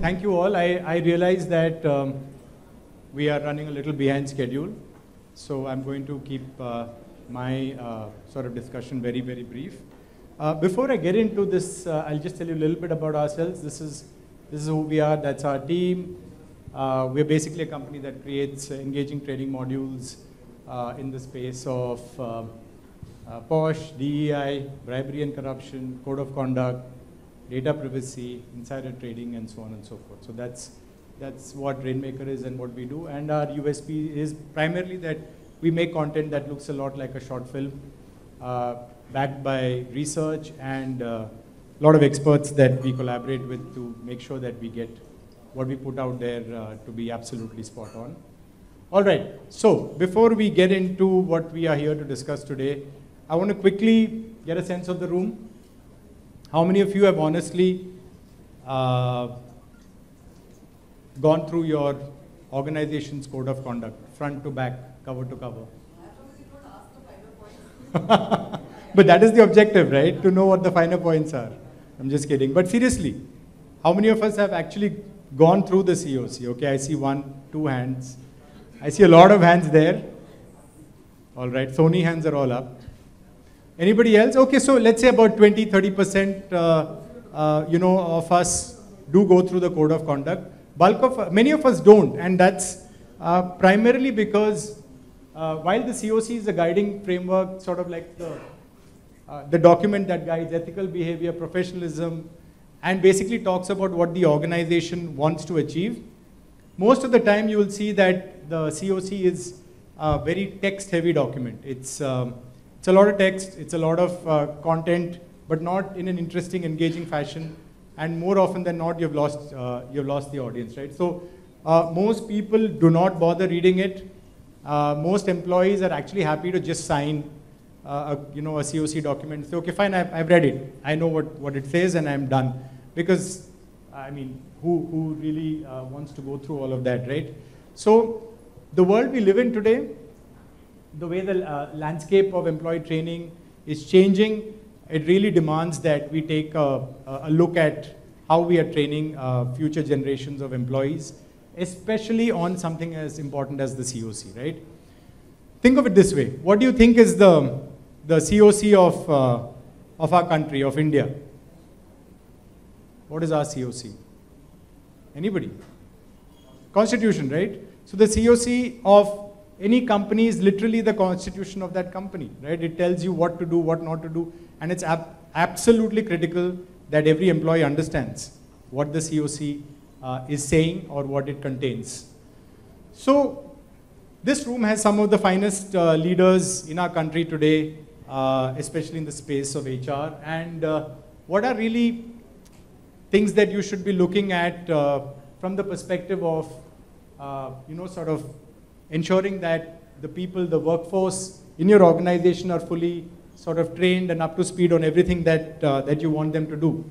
Thank you all. I realize that we are running a little behind schedule, so I'm going to keep my sort of discussion very, very brief. Before I get into this, I'll just tell you a little bit about ourselves. This is who we are. That's our team. We're basically a company that creates engaging training modules in the space of POSH, DEI, bribery and corruption, code of conduct, data privacy, insider trading, and so on and so forth. So that's what Rainmaker is and what we do. And our USP is primarily that we make content that looks a lot like a short film, backed by research and a lot of experts that we collaborate with to make sure that we get what we put out there to be absolutely spot on. All right, so before we get into what we are here to discuss today, I want to quickly get a sense of the room. How many of you have honestly gone through your organization's code of conduct, front to back, cover to cover? But that is the objective, right? To know what the finer points are. I'm just kidding. But seriously, how many of us have actually gone through the COC? Okay, I see 1, 2 hands. I see a lot of hands there. All right, Sony hands are all up. Anybody else? Okay, so let's say about 20, 30% of us do go through the code of conduct. Many of us don't, and that's primarily because while the COC is a guiding framework, sort of like the document that guides ethical behavior, professionalism, and basically talks about what the organization wants to achieve, most of the time you will see that the COC is a very text-heavy document. It's a lot of text, it's a lot of content, but not in an interesting, engaging fashion. And more often than not, you've lost the audience, right? So most people do not bother reading it. Most employees are actually happy to just sign a COC document. Say, okay, fine, I've read it. I know what it says, and I'm done. Because, I mean, who really wants to go through all of that, right? So the world we live in today, the way the landscape of employee training is changing, it really demands that we take a look at how we are training future generations of employees, especially on something as important as the COC, right? Think of it this way. What do you think is the COC of our country, of India? What is our COC? Anybody? Constitution, right? So the COC of any company is literally the constitution of that company, right? It tells you what to do, what not to do, and it's absolutely critical that every employee understands what the COC is saying or what it contains. So this room has some of the finest leaders in our country today, especially in the space of HR. And what are really things that you should be looking at from the perspective of, sort of ensuring that the people, the workforce in your organization are fully sort of trained and up to speed on everything that you want them to do,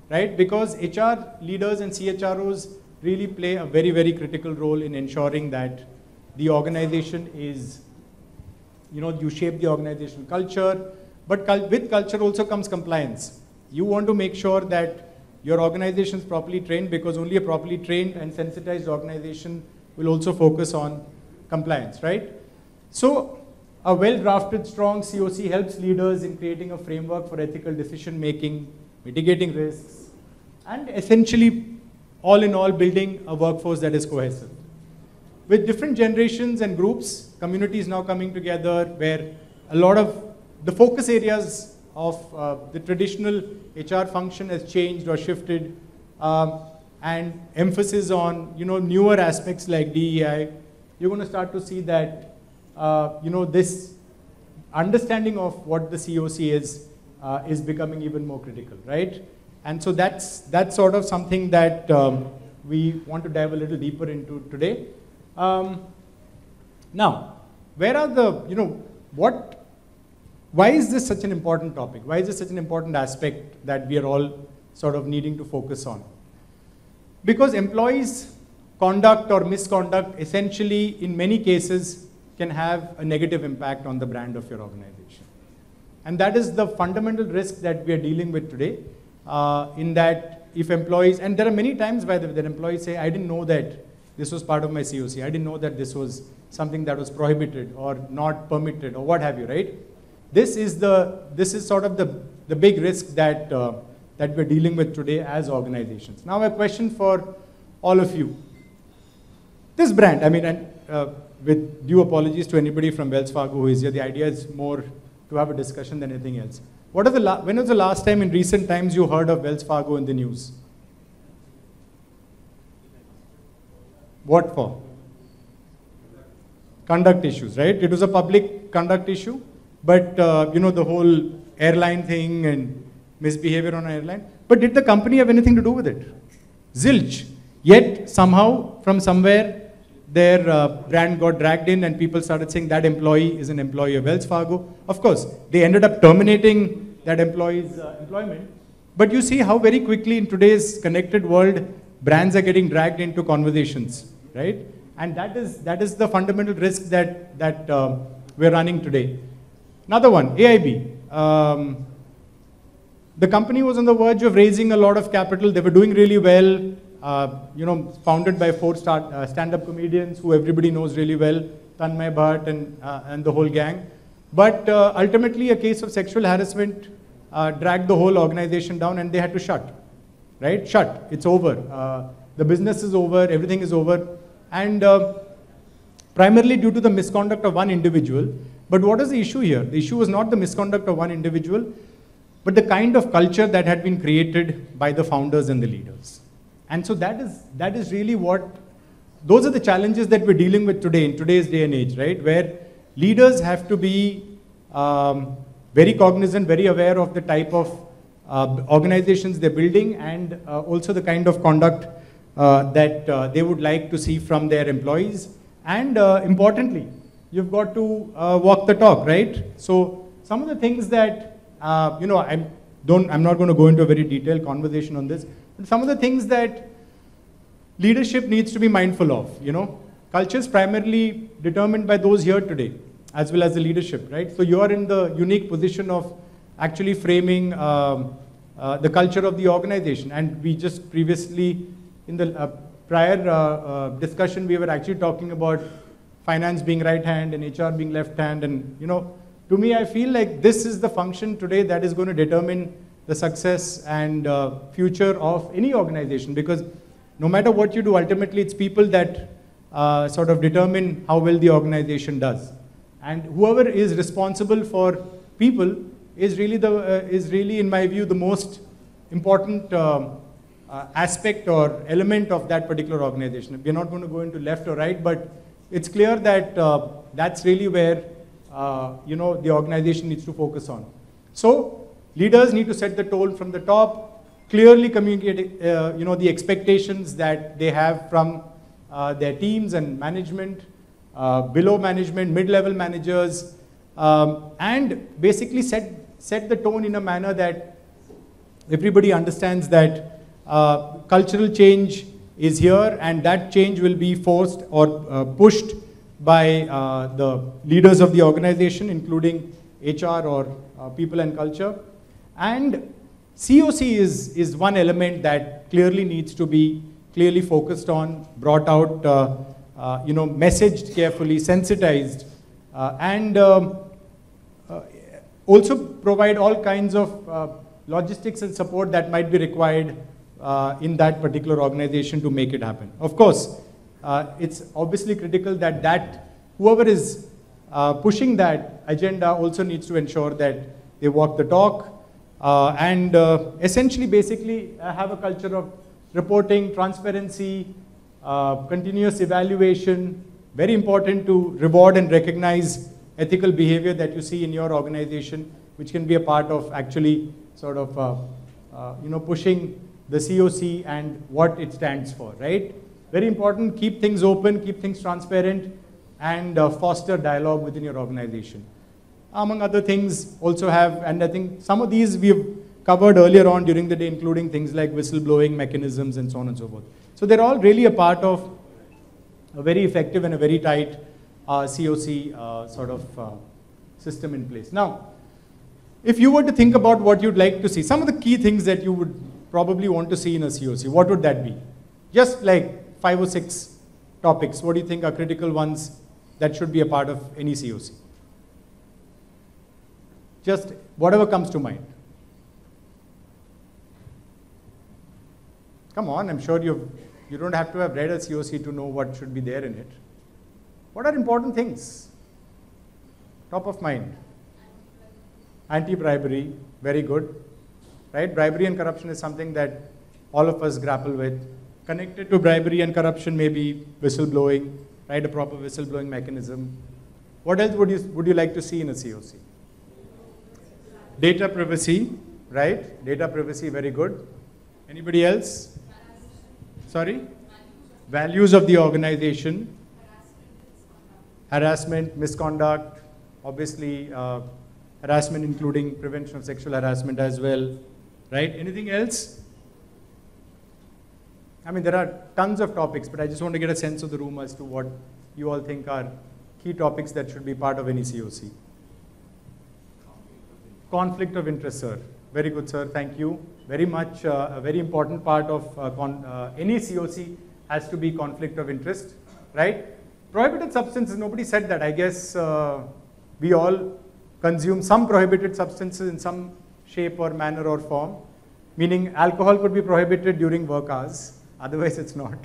right? Because HR leaders and CHROs really play a very, very critical role in ensuring that the organization is, you shape the organizational culture, but with culture also comes compliance. You want to make sure that your organization is properly trained, because only a properly trained and sensitized organization will also focus on compliance, right? So a well-drafted, strong COC helps leaders in creating a framework for ethical decision-making, mitigating risks, and essentially, all in all, building a workforce that is cohesive. With different generations and groups, communities now coming together, where a lot of the focus areas of the traditional HR function has changed or shifted, and emphasis on newer aspects like DEI, you're going to start to see that this understanding of what the COC is becoming even more critical, right? And so that's sort of something that we want to dive a little deeper into today. Now, where are the why is this such an important topic? Why is this such an important aspect that we are all sort of needing to focus on? Because employees' conduct or misconduct essentially, in many cases, can have a negative impact on the brand of your organization. And that is the fundamental risk that we are dealing with today, in that if employees, and there are many times by the way that employees say, I didn't know that this was part of my COC. I didn't know that this was something that was prohibited or not permitted or what have you, right? This is sort of the big risk that that we're dealing with today as organizations. Now a question for all of you. This brand, I mean, and with due apologies to anybody from Wells Fargo who is here, the idea is more to have a discussion than anything else. When was the last time in recent times you heard of Wells Fargo in the news? What for? Conduct issues, right? It was a public conduct issue, but you know, the whole airline thing and misbehavior on an airline. But did the company have anything to do with it? Zilch. Yet somehow, from somewhere, their brand got dragged in and people started saying that employee is an employee of Wells Fargo. Of course, they ended up terminating that employee's employment. But you see how very quickly in today's connected world, brands are getting dragged into conversations, right? And that is the fundamental risk that we're running today. Another one, AIB. The company was on the verge of raising a lot of capital. They were doing really well. You know, founded by 4 stand-up comedians who everybody knows really well, Tanmay Bhatt and the whole gang. But ultimately, a case of sexual harassment dragged the whole organization down, and they had to shut. Right? Shut. It's over. The business is over. Everything is over, and primarily due to the misconduct of one individual. But what is the issue here? The issue was not the misconduct of one individual, but the kind of culture that had been created by the founders and the leaders. And so that is really those are the challenges that we're dealing with today, in today's day and age, right? Where leaders have to be very cognizant, very aware of the type of organizations they're building, and also the kind of conduct that they would like to see from their employees. And importantly, you've got to walk the talk, right? So some of the things that, you know, I'm not going to go into a very detailed conversation on this, but some of the things that leadership needs to be mindful of, you know. Culture is primarily determined by those here today, as well as the leadership, right? So you are in the unique position of actually framing the culture of the organization. And we just previously, in the prior discussion, we were actually talking about finance being right hand and HR being left hand. And, you know, to me, I feel like this is the function today that is going to determine the success and future of any organization, because no matter what you do, ultimately it's people that sort of determine how well the organization does. And whoever is responsible for people is really, in my view, the most important aspect or element of that particular organization. We're not going to go into left or right, but it's clear that that's really where you know, the organization needs to focus on. So leaders need to set the tone from the top, clearly communicate you know, the expectations that they have from their teams and management, below management, mid-level managers, and basically set the tone in a manner that everybody understands that cultural change is here, and that change will be forced or pushed by the leaders of the organization, including HR or people and culture. And COC is one element that clearly needs to be clearly focused on, brought out, you know, messaged carefully, sensitized, and also provide all kinds of logistics and support that might be required in that particular organization to make it happen. Of course, it's obviously critical that whoever is pushing that agenda also needs to ensure that they walk the talk and essentially basically have a culture of reporting, transparency, continuous evaluation. Very important to reward and recognize ethical behavior that you see in your organization, which can be a part of actually sort of you know, pushing the COC and what it stands for, right? Very important, keep things open, keep things transparent, and foster dialogue within your organization. Among other things, also have, and I think some of these we have covered earlier on during the day, including things like whistleblowing mechanisms and so on and so forth. So they're all really a part of a very effective and a very tight COC sort of system in place. Now, if you were to think about what you'd like to see, some of the key things that you would probably want to see in a COC? What would that be? Just like 5 or 6 topics. What do you think are critical ones that should be a part of any COC? Just whatever comes to mind. Come on, I'm sure you don't have to have read a COC to know what should be there in it. What are important things? Top of mind. Anti-bribery, very good. Right? Bribery and corruption is something that all of us grapple with. Connected to bribery and corruption may be whistleblowing, right? A proper whistleblowing mechanism. What else would you like to see in a COC? Data privacy, right? Data privacy, very good. Anybody else? Sorry? Values of the organization. Harassment, misconduct, obviously harassment including prevention of sexual harassment as well, right? Anything else? I mean, there are tons of topics, but I just want to get a sense of the room as to what you all think are key topics that should be part of any COC. Conflict of interest, sir. Very good, sir. Thank you. Very much a very important part of any COC has to be conflict of interest, right? Prohibited substances, nobody said that. I guess we all consume some prohibited substances in some shape or manner or form, meaning alcohol could be prohibited during work hours, otherwise it's not.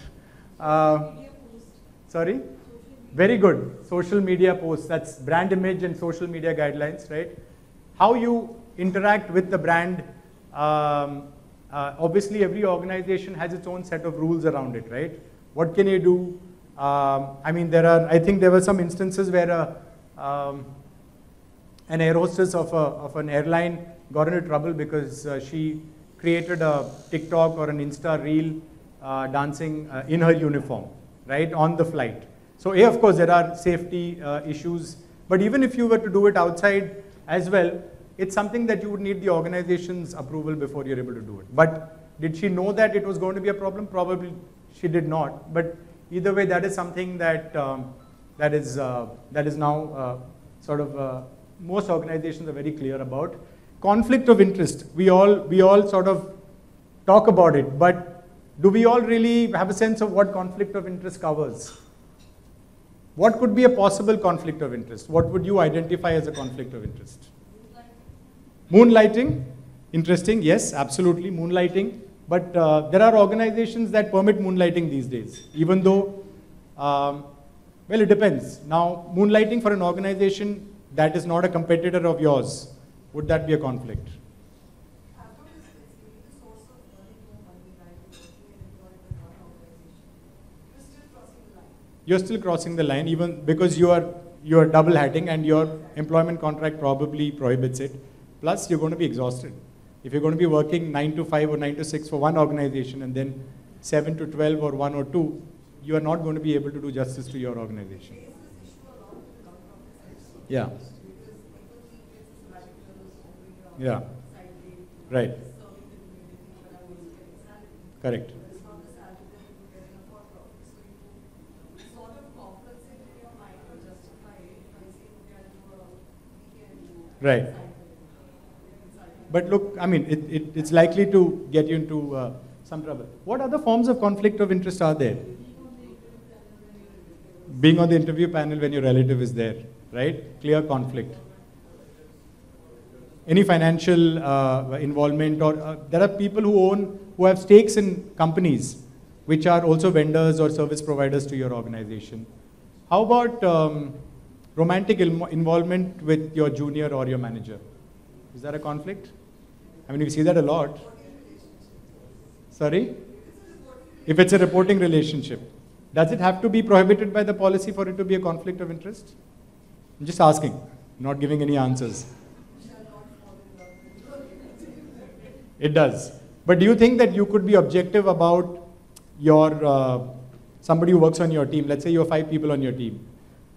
Sorry? Very good. Social media posts, that's brand image and social media guidelines, right? How you interact with the brand, obviously every organization has its own set of rules around it, right? What can you do? I mean, I think there were some instances where an air hostess of an airline got into trouble because she created a TikTok or an Insta reel dancing in her uniform, right, on the flight. So, of course, there are safety issues, but even if you were to do it outside as well, it's something that you would need the organization's approval before you're able to do it. But did she know that it was going to be a problem? Probably she did not. But either way, that is something that that is now sort of most organizations are very clear about. Conflict of interest. We all sort of talk about it, but do we all really have a sense of what conflict of interest covers? What could be a possible conflict of interest? What would you identify as a conflict of interest? Moonlighting. Interesting. Yes, absolutely. Moonlighting. But there are organizations that permit moonlighting these days, even though, well, it depends. Now, moonlighting for an organization that is not a competitor of yours, would that be a conflict? You're still crossing the line, even because you are double hatting and your employment contract probably prohibits it. Plus, you're going to be exhausted. If you're going to be working 9 to 5 or 9 to 6 for one organization and then 7 to 12 or 1 or 2, you are not going to be able to do justice to your organization. Yeah. Yeah. Right. Correct. Right. But look, I mean, it's likely to get you into some trouble. What other forms of conflict of interest are there? Being on the interview panel when your relative is there, right? Clear conflict. Any financial involvement, or there are people who have stakes in companies which are also vendors or service providers to your organization. How about romantic involvement with your junior or your manager? Is that a conflict? I mean, we see that a lot. Sorry? If it's a reporting relationship, does it have to be prohibited by the policy for it to be a conflict of interest? I'm just asking, not giving any answers. It does. But do you think that you could be objective about your somebody who works on your team? Let's say you have 5 people on your team,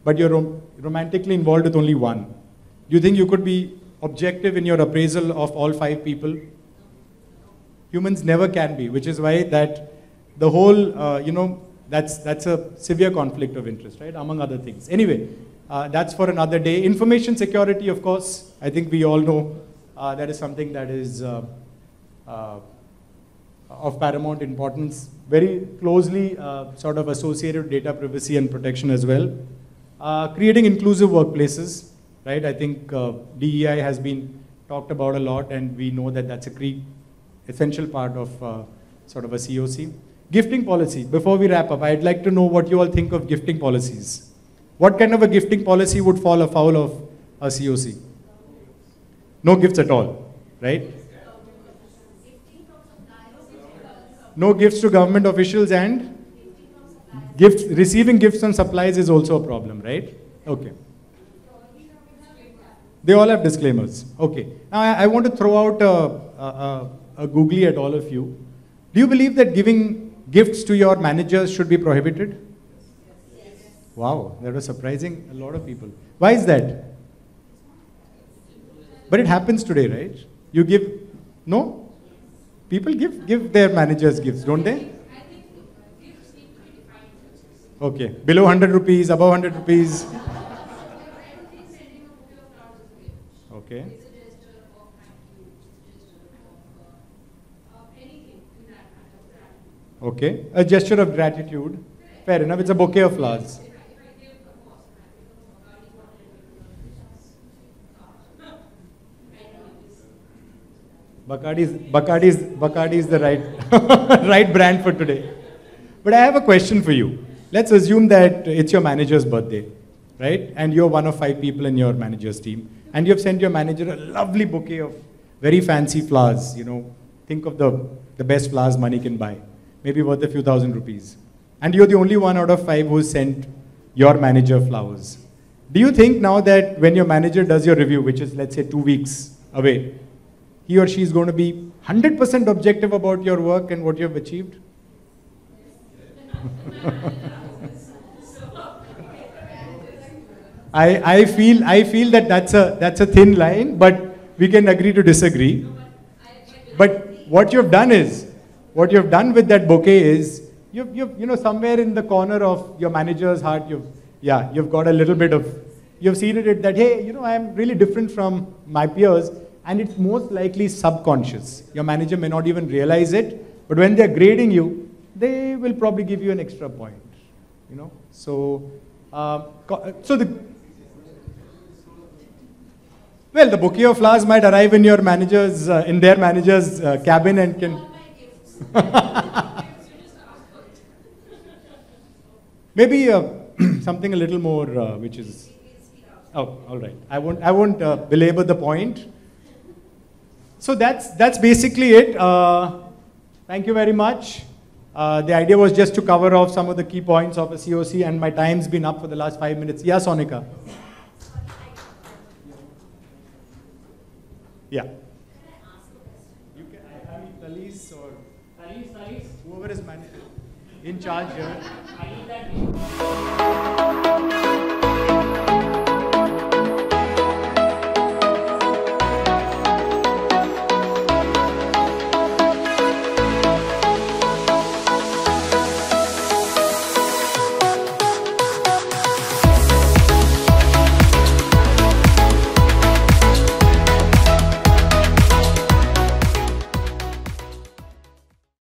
but you're romantically involved with only 1. Do you think you could be objective in your appraisal of all 5 people? Humans never can be, which is why that the whole, that's a severe conflict of interest, right? Among other things. Anyway, that's for another day. Information security, of course, I think we all know that is something that is of paramount importance, very closely sort of associated with data privacy and protection as well. Creating inclusive workplaces, right? I think DEI has been talked about a lot, and we know that that's a essential part of sort of a COC. Gifting policy. Before we wrap up, I'd like to know what you all think of gifting policies. What kind of a gifting policy would fall afoul of a COC? No gifts at all, right? No gifts to government officials, and receiving gifts and supplies is also a problem, right? Okay. They all have disclaimers. Okay. Now I want to throw out a googly at all of you. Do you believe that giving gifts to your managers should be prohibited? Yes. Wow, that was surprising a lot of people. Why is that? But it happens today, right? You give, no? People give their managers gifts, don't they? Okay, below 100 rupees, above 100 rupees. Okay. Okay, a gesture of gratitude. Fair enough, it's a bouquet of flowers. Bacardi is the right brand for today. But I have a question for you. Let's assume that it's your manager's birthday, right? And you're one of 5 people in your manager's team. And you've sent your manager a lovely bouquet of very fancy flowers. You know, think of the best flowers money can buy. Maybe worth a few thousand rupees. And you're the only one out of 5 who sent your manager flowers. Do you think now that when your manager does your review, which is let's say 2 weeks away, he or she is going to be 100% objective about your work and what you have achieved? I feel that that's a thin line, but we can agree to disagree. But what you've done with that bouquet is you somewhere in the corner of your manager's heart you've got a little bit of, you've seeded it that, hey, I'm really different from my peers. And it's most likely subconscious. Your manager may not even realize it, but when they're grading you, they will probably give you an extra point. So the bouquet of flowers might arrive in your manager's, in their manager's cabin and can. Maybe something a little more, which is. Oh, all right. I won't belabor the point. So that's basically it. Thank you very much. The idea was just to cover off some of the key points of a COC, and my time's been up for the last 5 minutes. Yeah, Sonika. Yeah. You can. I mean, Talis or Talis, whoever is in charge here.